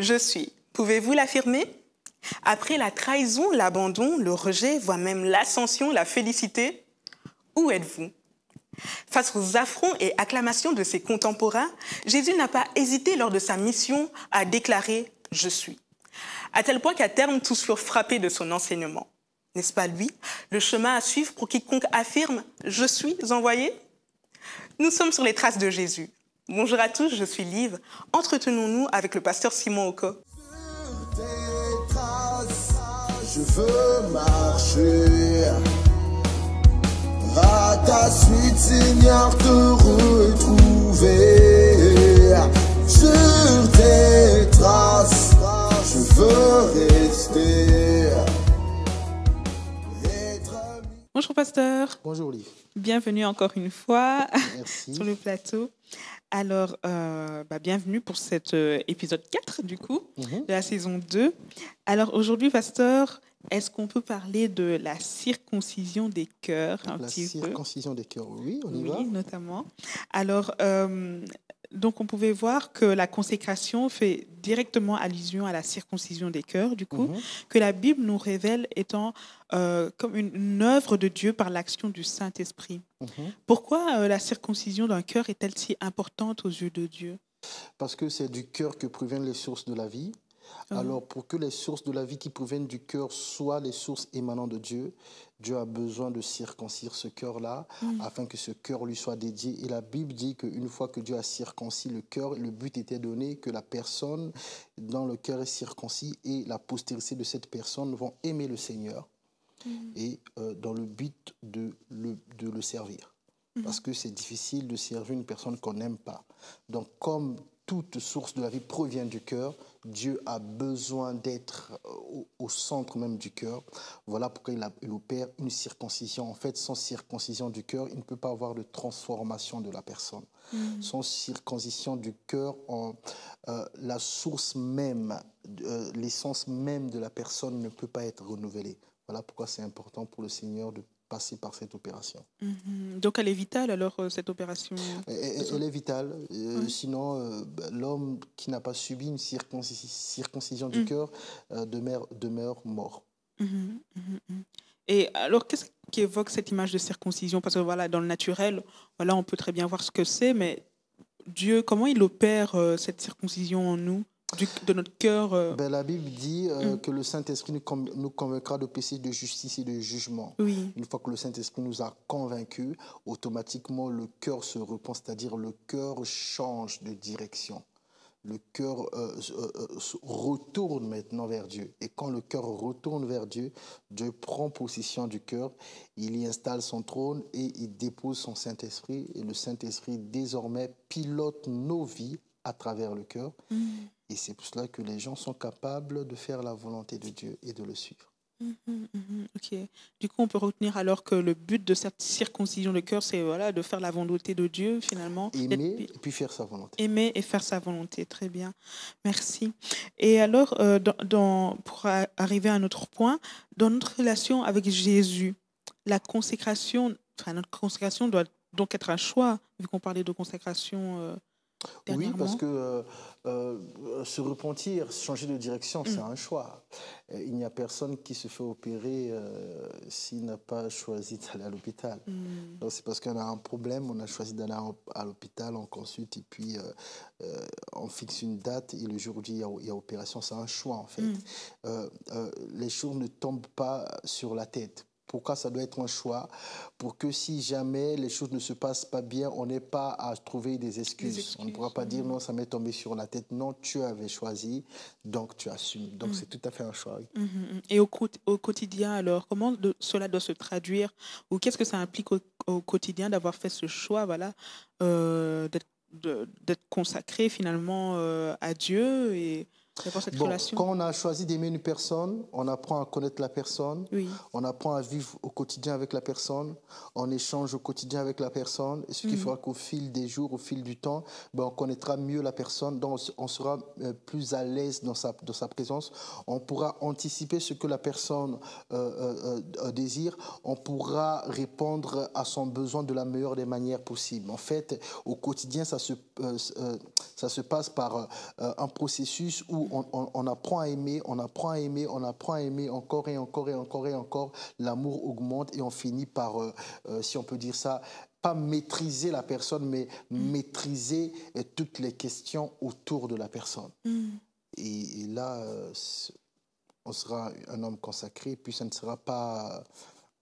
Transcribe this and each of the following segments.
Je suis. Pouvez-vous l'affirmer? Après la trahison, l'abandon, le rejet, voire même l'ascension, la félicité, où êtes-vous? Face aux affronts et acclamations de ses contemporains, Jésus n'a pas hésité lors de sa mission à déclarer « Je suis ». À tel point qu'à terme, tous furent frappés de son enseignement. N'est-ce pas lui, le chemin à suivre pour quiconque affirme « Je suis envoyé » ? Nous sommes sur les traces de Jésus. Bonjour à tous, je suis Liv. Entretenons-nous avec le pasteur Simon Oko. Sur tes traces, je veux marcher. À ta suite, Seigneur, te retrouver. Sur tes traces, je veux rester. Bonjour pasteur. Bonjour Liv. Bienvenue encore une fois Merci. sur le plateau. Alors, bienvenue pour cet épisode 4 du coup, de la saison 2. Alors aujourd'hui, pasteur, est-ce qu'on peut parler de la circoncision des cœurs un petit peu? La circoncision des cœurs, oui, on y va. Oui, notamment. Alors, donc on pouvait voir que la consécration fait directement allusion à la circoncision des cœurs, du coup, que la Bible nous révèle étant comme une œuvre de Dieu par l'action du Saint-Esprit. Pourquoi la circoncision d'un cœur est-elle si importante aux yeux de Dieu? Parce que c'est du cœur que proviennent les sources de la vie. Alors, pour que les sources de la vie qui proviennent du cœur soient les sources émanant de Dieu, Dieu a besoin de circoncire ce cœur-là afin que ce cœur lui soit dédié. Et la Bible dit qu'une fois que Dieu a circoncis le cœur, le but était donné que la personne dont le cœur est circoncis et la postérité de cette personne vont aimer le Seigneur et dans le but de le servir. Parce que c'est difficile de servir une personne qu'on n'aime pas. Donc, comme toute source de la vie provient du cœur, Dieu a besoin d'être au centre même du cœur. Voilà pourquoi il opère une circoncision. En fait, sans circoncision du cœur, il ne peut pas avoir de transformation de la personne. Sans circoncision du cœur, la source même, l'essence même de la personne ne peut pas être renouvelée. Voilà pourquoi c'est important pour le Seigneur de passer par cette opération. Donc elle est vitale alors, cette opération? Elle est vitale. Sinon, l'homme qui n'a pas subi une circoncision du cœur demeure mort. Et alors, qu'est-ce qui évoque cette image de circoncision? Parce que voilà, dans le naturel, voilà, on peut très bien voir ce que c'est, mais Dieu, comment il opère cette circoncision en nous, de notre cœur? La Bible dit que le Saint-Esprit nous convaincra de péché, de justice et de jugement. Oui. Une fois que le Saint-Esprit nous a convaincus, automatiquement le cœur se repent, c'est-à-dire le cœur change de direction. Le cœur retourne maintenant vers Dieu. Et quand le cœur retourne vers Dieu, Dieu prend possession du cœur, il y installe son trône et il dépose son Saint-Esprit. Et le Saint-Esprit, désormais, pilote nos vies à travers le cœur. Et c'est pour cela que les gens sont capables de faire la volonté de Dieu et de le suivre. Ok. Du coup, on peut retenir alors que le but de cette circoncision de cœur, c'est voilà, de faire la volonté de Dieu, finalement. Aimer et puis faire sa volonté. Aimer et faire sa volonté, très bien. Merci. Et alors, pour arriver à un autre point, dans notre relation avec Jésus, notre consécration doit donc être un choix, vu qu'on parlait de consécration dernièrement. Oui, parce que se repentir, changer de direction, c'est un choix. Il n'y a personne qui se fait opérer s'il n'a pas choisi d'aller à l'hôpital. Donc c'est parce qu'on a un problème, on a choisi d'aller à l'hôpital, on consulte et puis on fixe une date et le jour où il y a opération, c'est un choix en fait. Les choses ne tombent pas sur la tête. Pourquoi ça doit être un choix? Pour que si jamais les choses ne se passent pas bien, on n'ait pas à trouver des excuses. On ne pourra pas dire non, ça m'est tombé sur la tête. Non, tu avais choisi, donc tu assumes. Donc c'est tout à fait un choix. Et au quotidien, alors, comment cela doit se traduire? Ou qu'est-ce que ça implique au quotidien d'avoir fait ce choix, voilà, d'être consacré finalement à Dieu et d'avoir cette relation? Quand on a choisi d'aimer une personne, on apprend à connaître la personne, on apprend à vivre au quotidien avec la personne, on échange au quotidien avec la personne, et ce qui fera qu'au fil des jours, au fil du temps, on connaîtra mieux la personne, donc on sera plus à l'aise dans sa présence, on pourra anticiper ce que la personne désire, on pourra répondre à son besoin de la meilleure des manières possibles. En fait, au quotidien, ça se passe par un processus où où on apprend à aimer, on apprend à aimer, on apprend à aimer encore et encore et encore et encore. L'amour augmente et on finit par, si on peut dire ça, pas maîtriser la personne, mais maîtriser toutes les questions autour de la personne. Et là, on sera un homme consacré, puis ça ne sera pas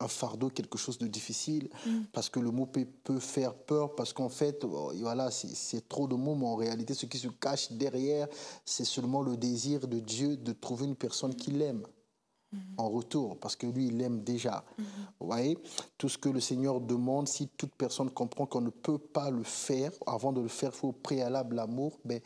un fardeau, quelque chose de difficile, parce que le mot peut faire peur, parce qu'en fait, voilà, c'est trop de mots, mais en réalité, ce qui se cache derrière, c'est seulement le désir de Dieu de trouver une personne qui l'aime en retour, parce que lui, il l'aime déjà. Vous voyez, tout ce que le Seigneur demande, si toute personne comprend qu'on ne peut pas le faire, avant de le faire, il faut au préalable l'amour, ben,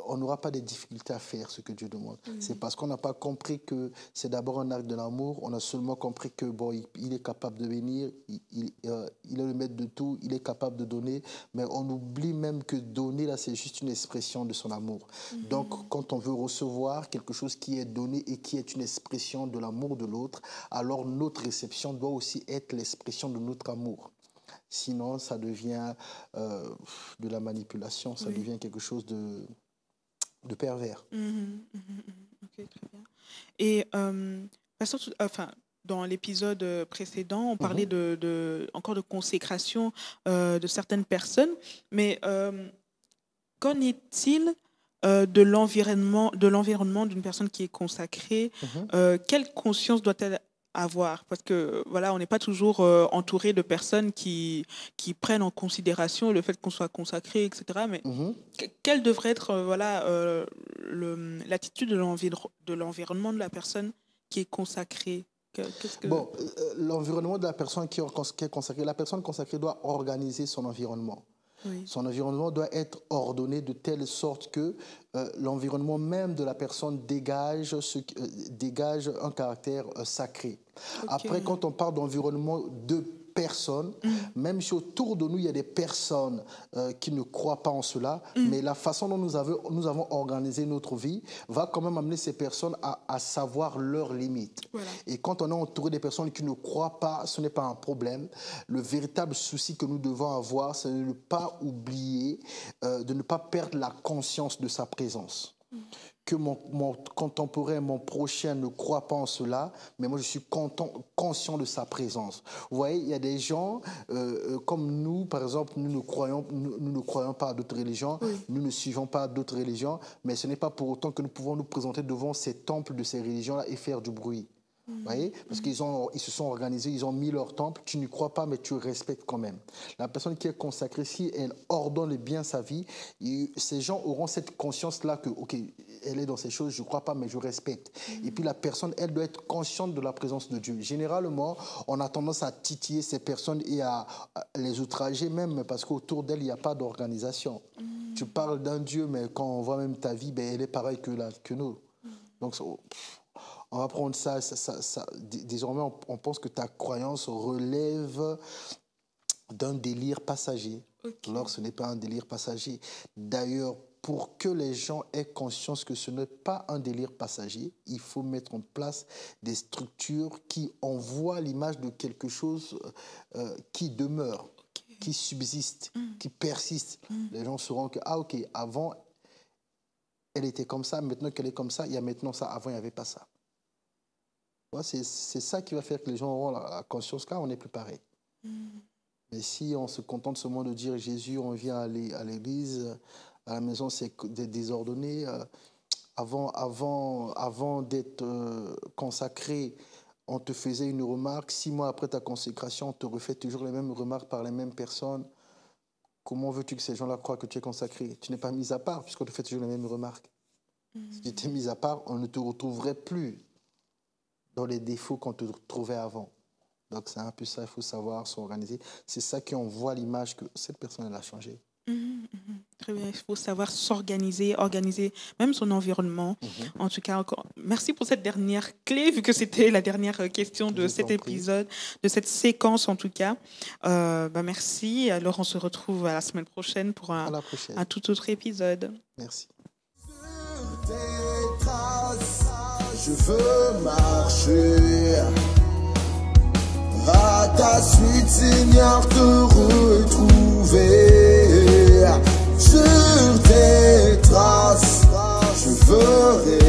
on n'aura pas de difficultés à faire ce que Dieu demande. C'est parce qu'on n'a pas compris que c'est d'abord un acte de l'amour, on a seulement compris que bon, il est capable de bénir, il est le maître de tout, il est capable de donner, mais on oublie même que donner, là, c'est juste une expression de son amour. Donc, quand on veut recevoir quelque chose qui est donné et qui est une expression de l'amour de l'autre, alors notre réception doit aussi être l'expression de notre amour. Sinon, ça devient de la manipulation, ça devient quelque chose de pervers. Ok, très bien. Et dans l'épisode précédent, on parlait encore de consécration de certaines personnes, mais qu'en est-il de l'environnement d'une personne qui est consacrée? Quelle conscience doit-elle avoir? Parce que voilà, on n'est pas toujours entouré de personnes qui prennent en considération le fait qu'on soit consacré, etc. Mais quelle devrait être l'attitude de l'environnement de la personne qui est consacrée? Bon, l'environnement de la personne qui est consacrée, la personne consacrée doit organiser son environnement. Son environnement doit être ordonné de telle sorte que l'environnement même de la personne dégage un caractère sacré. Après, quand on parle d'environnement de personnes, même si autour de nous, il y a des personnes qui ne croient pas en cela, mais la façon dont nous avons organisé notre vie va quand même amener ces personnes à savoir leurs limites. Voilà. Et quand on est entouré des personnes qui ne croient pas, ce n'est pas un problème. Le véritable souci que nous devons avoir, c'est de ne pas oublier, de ne pas perdre la conscience de sa présence. Que mon contemporain, mon prochain ne croit pas en cela, mais moi je suis conscient de sa présence. Vous voyez, il y a des gens comme nous, par exemple, nous ne croyons pas à d'autres religions, nous ne suivons pas d'autres religions, mais ce n'est pas pour autant que nous pouvons nous présenter devant ces temples de ces religions-là et faire du bruit. Vous voyez? Parce qu'ils se sont organisés, ils ont mis leur temple, tu n'y crois pas, mais tu respectes quand même. La personne qui est consacrée, si elle ordonne bien sa vie, ces gens auront cette conscience-là que, ok, elle est dans ces choses, je ne crois pas, mais je respecte. Et puis la personne, elle doit être consciente de la présence de Dieu. Généralement, on a tendance à titiller ces personnes et à les outrager même, parce qu'autour d'elle, il n'y a pas d'organisation. Tu parles d'un Dieu, mais quand on voit même ta vie, ben, elle est pareille que nous. Donc, on va prendre ça, désormais, on pense que ta croyance relève d'un délire passager. Alors, ce n'est pas un délire passager. D'ailleurs, pour que les gens aient conscience que ce n'est pas un délire passager, il faut mettre en place des structures qui envoient l'image de quelque chose qui demeure, qui subsiste, qui persiste. Les gens sauront que, ah ok, avant, elle était comme ça, maintenant qu'elle est comme ça, il y a maintenant ça, avant, il n'y avait pas ça. C'est ça qui va faire que les gens auront la conscience qu'à on n'est plus pareil. Mais si on se contente seulement de dire Jésus, on vient à l'église, à la maison, c'est désordonné. Avant d'être consacré, on te faisait une remarque. 6 mois après ta consécration, on te refait toujours les mêmes remarques par les mêmes personnes. Comment veux-tu que ces gens-là croient que tu es consacré? Tu n'es pas mis à part puisqu'on te fait toujours les mêmes remarques. Si tu étais mis à part, on ne te retrouverait plus dans les défauts qu'on te trouvait avant. Donc c'est un peu ça, il faut savoir s'organiser. C'est ça qui envoie l'image que cette personne, elle a changé. Très bien, il faut savoir s'organiser, organiser même son environnement. En tout cas, encore merci pour cette dernière clé, vu que c'était la dernière question de cet épisode, de cette séquence en tout cas. Merci. Alors on se retrouve à la semaine prochaine pour un tout autre épisode. Merci. Je veux marcher à ta suite, Seigneur, te retrouver sur tes traces. Je veux pleurer.